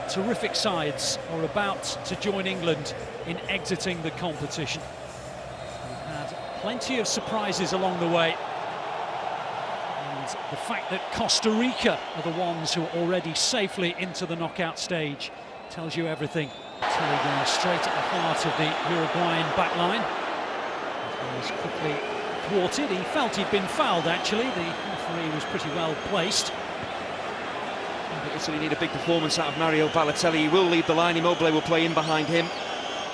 terrific sides are about to join England in exiting the competition. We've had plenty of surprises along the way. And the fact that Costa Rica are the ones who are already safely into the knockout stage tells you everything. Tilly going straight at the heart of the Uruguayan backline. He was quickly thwarted. He felt he'd been fouled, actually. The referee was pretty well placed. Italy need a big performance out of Mario Balotelli. He will lead the line. Immobile will play in behind him.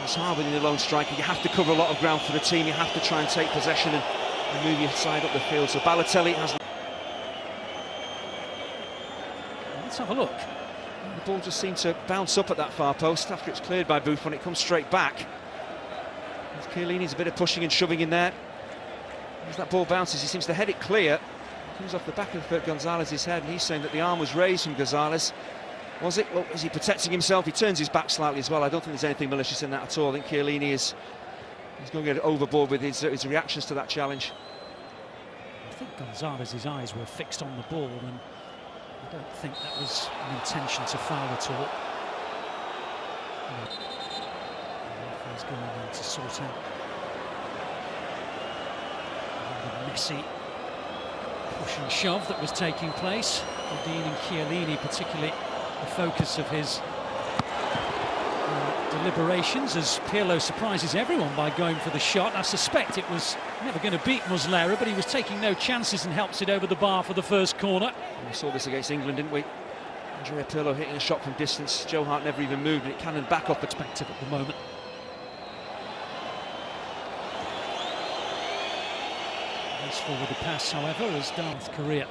It's hard when you're the lone striker. You have to cover a lot of ground for the team. You have to try and take possession and move your side up the field. So Balotelli has... Let's have a look. The ball just seemed to bounce up at that far post. After it's cleared by Buffon, it comes straight back. Chiellini's a bit of pushing and shoving in there. As that ball bounces, he seems to head it clear. Comes off the back of Gonzalez's head, and he's saying that the arm was raised from Gonzalez. Was it? Well, is he protecting himself? He turns his back slightly as well. I don't think there's anything malicious in that at all. I think Chiellini is going to get overboard with his reactions to that challenge. I think Gonzalez's eyes were fixed on the ball, and I don't think that was an intention to foul at all. The referee's going on to sort out the messy push and shove that was taking place. Dean and Chiellini, particularly the focus of his deliberations, as Pirlo surprises everyone by going for the shot. I suspect it was never going to beat Muslera, but he was taking no chances and helps it over the bar for the first corner. We saw this against England, didn't we? Andrea Pirlo hitting a shot from distance. Joe Hart never even moved, and it cannoned back off perspective at the moment. Forward the pass, however, as North Korea.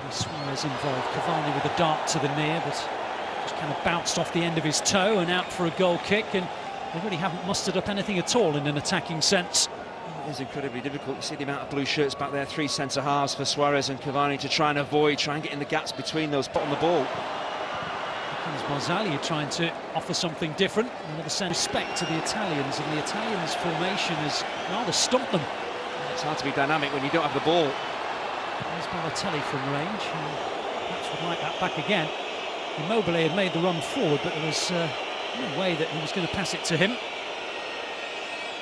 Suarez involved. Cavani with a dart to the near, but just kind of bounced off the end of his toe and out for a goal kick, and they really haven't mustered up anything at all in an attacking sense. It is incredibly difficult. You see the amount of blue shirts back there, three centre-halves for Suarez and Cavani to try and get in the gaps between those, put on the ball. Barzagli trying to offer something different, another sense of respect to the Italians, and the Italians' formation has rather stumped them. It's hard to be dynamic when you don't have the ball. There's Balotelli from range, who perhaps would like that back again. Immobile had made the run forward, but there was no way that he was going to pass it to him.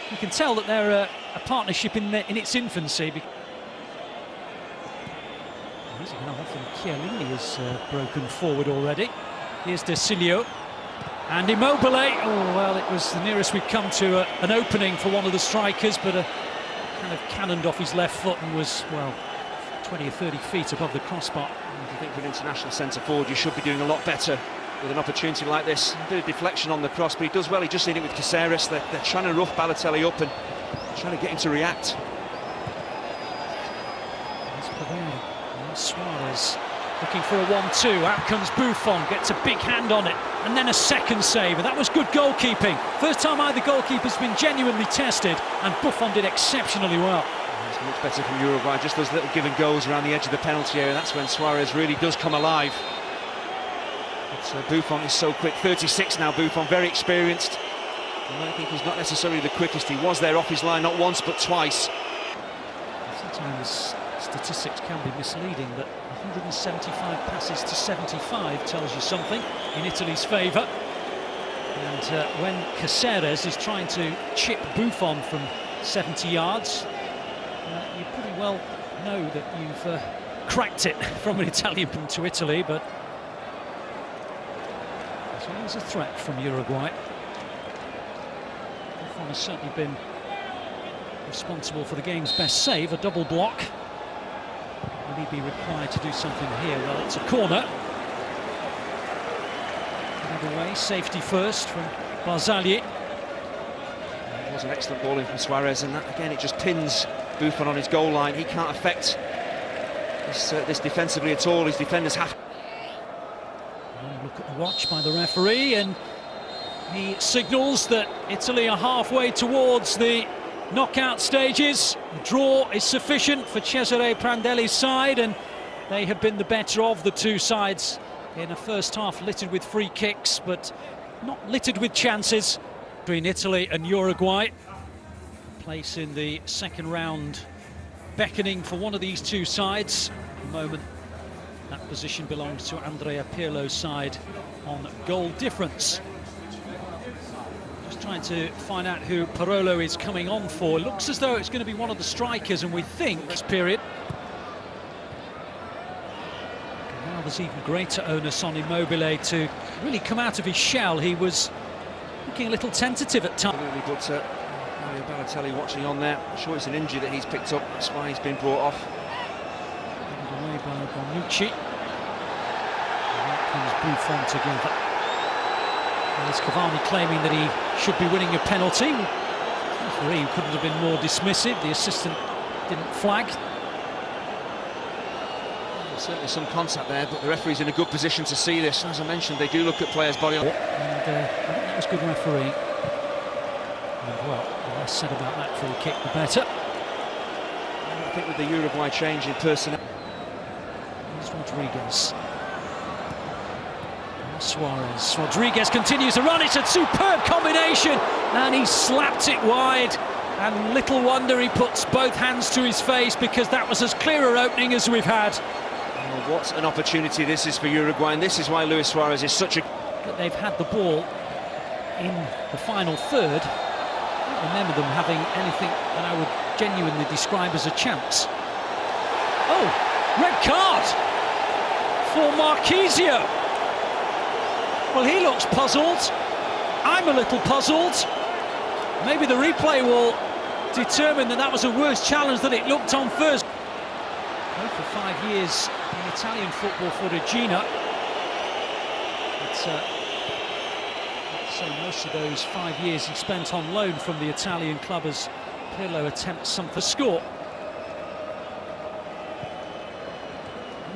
You can tell that they're a partnership in its infancy. Easy enough, and Chiellini has broken forward already. Here's De Silio and Immobile. Oh, well, it was the nearest we've come to an opening for one of the strikers, but kind of cannoned off his left foot and was, well, 20 or 30 feet above the crossbar. I think for an international centre-forward, you should be doing a lot better with an opportunity like this. A bit of deflection on the cross, but he does well. He just did it with Caceres. They're trying to rough Balotelli up and trying to get him to react. Suarez looking for a 1-2, out comes Buffon, gets a big hand on it, and then a second save, and that was good goalkeeping. First time either goalkeeper's been genuinely tested, and Buffon did exceptionally well. It's much better from Uruguay, just those little give and goes around the edge of the penalty area, that's when Suarez really does come alive. But Buffon is so quick, 36 now, Buffon, very experienced. And I think he's not necessarily the quickest. He was there off his line, not once but twice. Sometimes statistics can be misleading, but 175 passes to 75 tells you something in Italy's favour. And when Caceres is trying to chip Buffon from 70 yards, you pretty well know that you've cracked it from an Italian to Italy, but there's always a threat from Uruguay. Buffon has certainly been responsible for the game's best save, a double block. Will he be required to do something here? Well, it's a corner. Either way, safety first from Barzagli. It was an excellent ball in from Suarez, and that again, it just pins Buffon on his goal line. He can't affect this defensively at all. His defenders have. Look at the watch by the referee, and he signals that Italy are halfway towards the knockout stages. The draw is sufficient for Cesare Prandelli's side, and they have been the better of the two sides in a first half littered with free kicks, but not littered with chances between Italy and Uruguay. Place in the second round beckoning for one of these two sides. At the moment, that position belongs to Andrea Pirlo's side on goal difference. Just trying to find out who Parolo is coming on for. It looks as though it's going to be one of the strikers, and we think this period. Now there's even greater onus on Immobile to really come out of his shell. He was looking a little tentative at times. But Mario Balotelli watching on there. I'm sure it's an injury that he's picked up. That's why he's been brought off. Handed away by Bonucci. And that comes Buffon together. There's Cavani claiming that he should be winning a penalty. The referee couldn't have been more dismissive. The assistant didn't flag. There's certainly some contact there, but the referee's in a good position to see this. As I mentioned, they do look at players' body. And I think that was good referee. And well, the less said about that free kick, the better. I think with the Uruguay change in personnel. Here's Rodriguez. Suarez. Rodriguez continues to run. It's a superb combination, and he slapped it wide. And little wonder he puts both hands to his face, because that was as clear an opening as we've had. Oh, what an opportunity this is for Uruguay, and this is why Luis Suarez is such a... But they've had the ball in the final third. I don't remember them having anything that I would genuinely describe as a chance. Oh, red card for Marquisio. Well, he looks puzzled. I'm a little puzzled. Maybe the replay will determine that that was a worse challenge than it looked on first. Played for 5 years in Italian football for Regina. But I'd say most of those 5 years he spent on loan from the Italian club as Pirlo attempts something to score.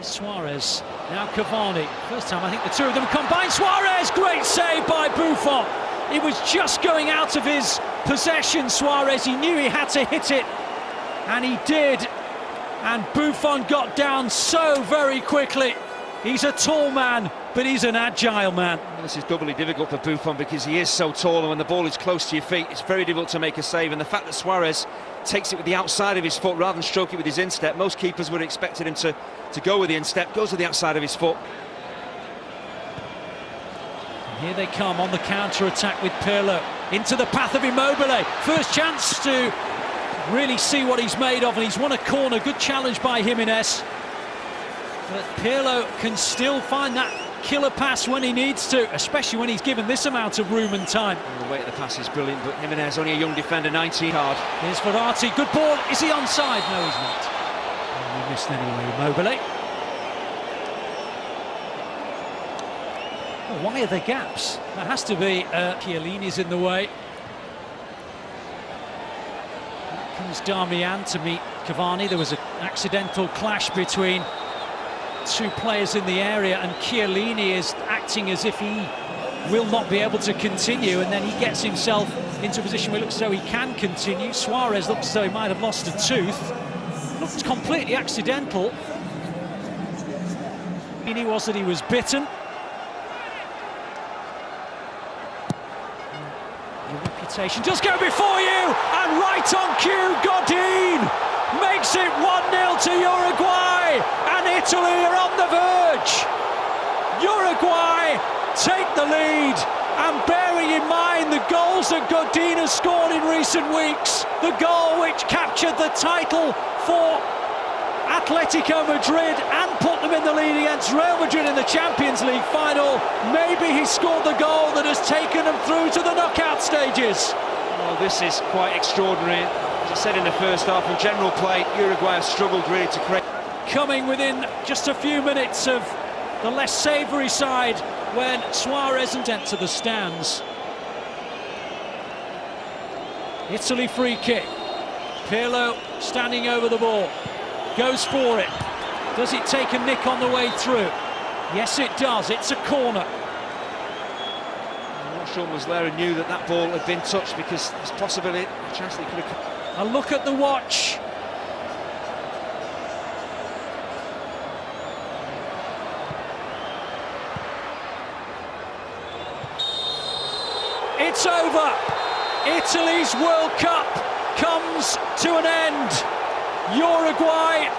Suarez, now Cavani. First time I think the two of them combined. Suarez, great save by Buffon. It was just going out of his possession, Suarez. He knew he had to hit it, and he did. And Buffon got down so very quickly. He's a tall man, but he's an agile man. This is doubly difficult for Buffon because he is so tall, and when the ball is close to your feet, it's very difficult to make a save. And the fact that Suarez takes it with the outside of his foot rather than stroke it with his instep, most keepers would have expected him to go with the instep, goes with the outside of his foot. And here they come on the counter-attack with Pirlo. Into the path of Immobile. First chance to really see what he's made of, and he's won a corner. Good challenge by Jimenez. But Pirlo can still find that killer pass when he needs to, especially when he's given this amount of room and time. And the weight of the pass is brilliant, but Jimenez, only a young defender, 19 card. Here's Verratti, good ball. Is he onside? No, he's not. Oh, he missed anyway, Immobile. Oh, why are there gaps? That has to be Chiellini's in the way. Here comes Darmian to meet Cavani. There was an accidental clash between two players in the area, and Chiellini is acting as if he will not be able to continue, and then he gets himself into a position where it looks as though he can continue. Suarez looks as though he might have lost a tooth. Looks completely accidental. He was that he was bitten. Your reputation does go before you, and right on cue, Godin makes it 1-0 to Uruguay, and Italy are on the verge. Uruguay take the lead, and bearing in mind the goals that Godin has scored in recent weeks, the goal which captured the title for Atletico Madrid and put them in the lead against Real Madrid in the Champions League final, maybe he scored the goal that has taken them through to the knockout stages. Well, this is quite extraordinary. As I said in the first half, in general play, Uruguay have struggled really to create. Coming within just a few minutes of the less savoury side when Suarez went to the stands. Italy free kick. Pirlo standing over the ball. Goes for it. Does it take a nick on the way through? Yes, it does. It's a corner. I'm not sure Muslera knew that that ball had been touched, because there's possibly a chance that he could have... A look at the watch. It's over. Italy's World Cup comes to an end. Uruguay